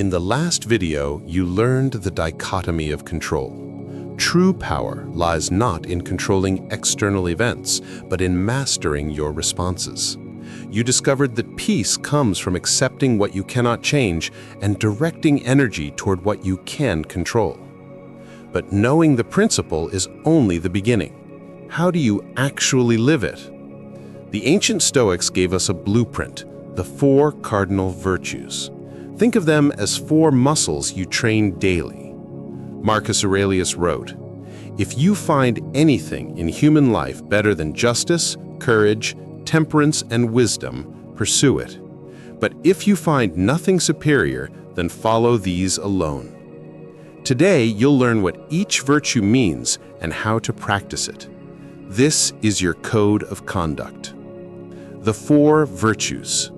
In the last video, you learned the dichotomy of control. True power lies not in controlling external events, but in mastering your responses. You discovered that peace comes from accepting what you cannot change and directing energy toward what you can control. But knowing the principle is only the beginning. How do you actually live it? The ancient Stoics gave us a blueprint, the 4 cardinal virtues. Think of them as 4 muscles you train daily. Marcus Aurelius wrote, "If you find anything in human life better than justice, courage, temperance, and wisdom, pursue it. But if you find nothing superior, then follow these alone." Today, you'll learn what each virtue means and how to practice it. This is your code of conduct. The 4 virtues.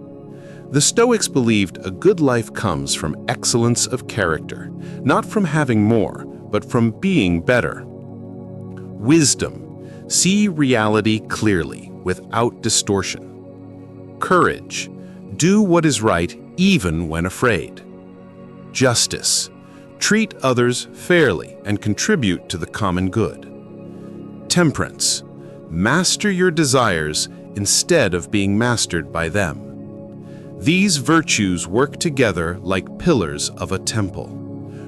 The Stoics believed a good life comes from excellence of character, not from having more, but from being better. Wisdom. See reality clearly, without distortion. Courage. Do what is right even when afraid. Justice. Treat others fairly and contribute to the common good. Temperance. Master your desires instead of being mastered by them. These virtues work together like pillars of a temple.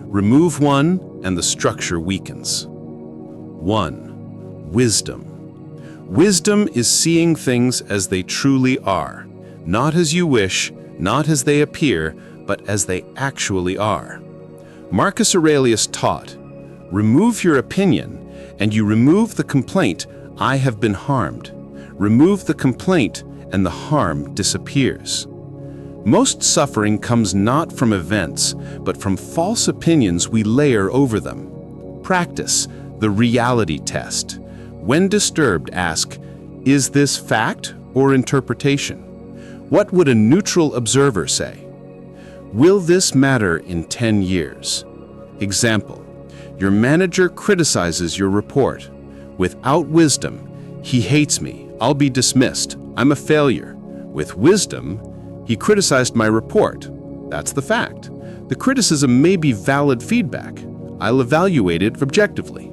Remove one and the structure weakens. 1. Wisdom. Wisdom is seeing things as they truly are, not as you wish, not as they appear, but as they actually are. Marcus Aurelius taught, "Remove your opinion, and you remove the complaint, 'I have been harmed.' Remove the complaint, and the harm disappears." Most suffering comes not from events, but from false opinions we layer over them. Practice the reality test. When disturbed, ask, "Is this fact or interpretation? What would a neutral observer say? Will this matter in 10 years? Example, your manager criticizes your report. Without wisdom, "He hates me, I'll be dismissed, I'm a failure." With wisdom, "He criticized my report. That's the fact. The criticism may be valid feedback. I'll evaluate it objectively."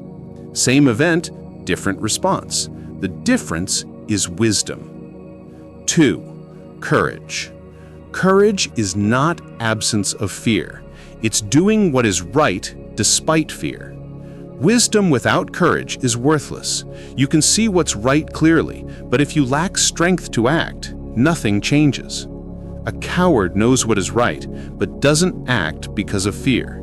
Same event, different response. The difference is wisdom. 2. Courage. Courage is not absence of fear. It's doing what is right despite fear. Wisdom without courage is worthless. You can see what's right clearly, but if you lack strength to act, nothing changes. A coward knows what is right, but doesn't act because of fear.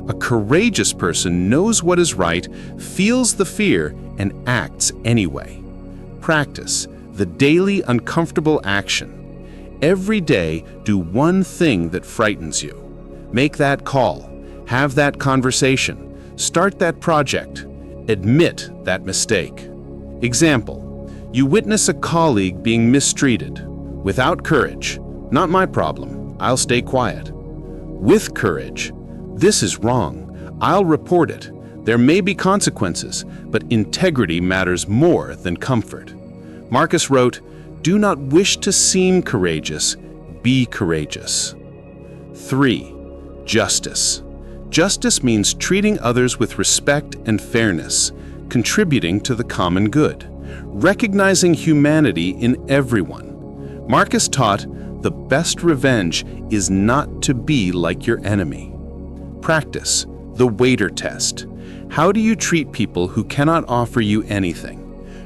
A courageous person knows what is right, feels the fear, and acts anyway. Practice the daily uncomfortable action. Every day, do one thing that frightens you. Make that call, have that conversation, start that project, admit that mistake. Example, you witness a colleague being mistreated. Without courage, "Not my problem, I'll stay quiet." With courage, "This is wrong, I'll report it. There may be consequences, but integrity matters more than comfort." Marcus wrote, "Do not wish to seem courageous, be courageous." 3. Justice. Justice means treating others with respect and fairness, contributing to the common good, recognizing humanity in everyone. Marcus taught, "The best revenge is not to be like your enemy." Practice the waiter test. How do you treat people who cannot offer you anything?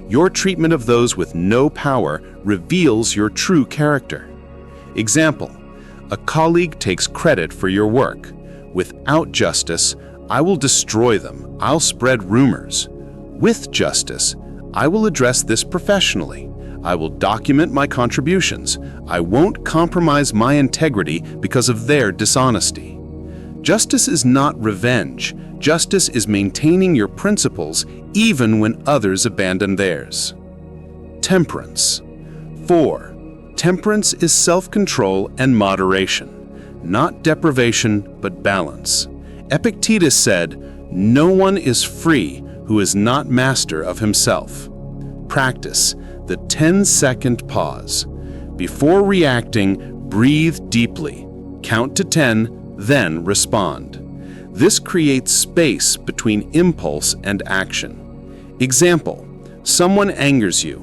Your treatment of those with no power reveals your true character. Example, a colleague takes credit for your work. Without justice, "I will destroy them, I'll spread rumors." With justice, "I will address this professionally. I will document my contributions. I won't compromise my integrity because of their dishonesty." Justice is not revenge. Justice is maintaining your principles even when others abandon theirs. Temperance. 4. Temperance is self-control and moderation, not deprivation but balance. Epictetus said, "No one is free who is not master of himself." Practice the 10-second pause. Before reacting, breathe deeply. Count to 10, then respond. This creates space between impulse and action. Example, someone angers you.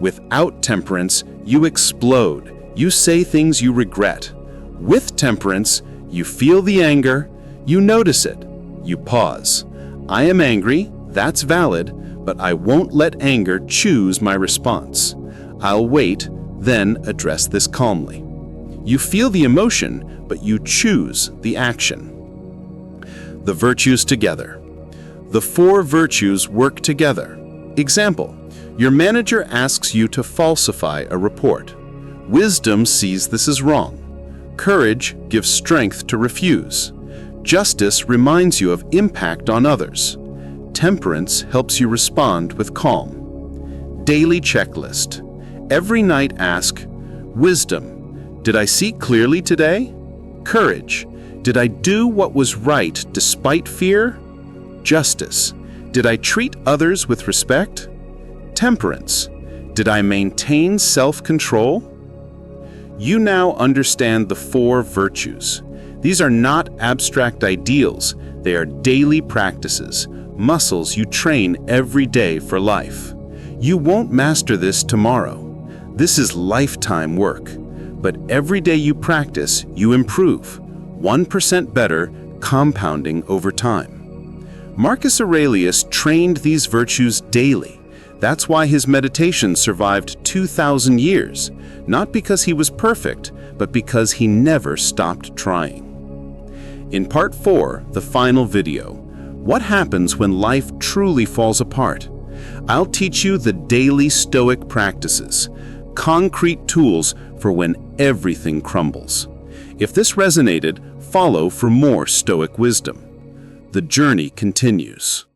Without temperance, you explode. You say things you regret. With temperance, you feel the anger, you notice it, you pause. I am angry, that's valid, but I won't let anger choose my response. I'll wait, then address this calmly. You feel the emotion, but you choose the action. The virtues together. The 4 virtues work together. Example, your manager asks you to falsify a report. Wisdom sees this as wrong. Courage gives strength to refuse. Justice reminds you of impact on others. Temperance helps you respond with calm. Daily checklist. Every night ask, wisdom, did I see clearly today? Courage, did I do what was right despite fear? Justice, did I treat others with respect? Temperance, did I maintain self-control? You now understand the 4 virtues. These are not abstract ideals, they are daily practices, muscles you train every day for life. You won't master this tomorrow. This is lifetime work. But every day you practice, you improve. 1% better, compounding over time. Marcus Aurelius trained these virtues daily. That's why his meditation survived 2,000 years, not because he was perfect, but because he never stopped trying. In part 4, the final video, what happens when life truly falls apart? I'll teach you the daily Stoic practices, concrete tools for when everything crumbles. If this resonated, follow for more Stoic wisdom. The journey continues.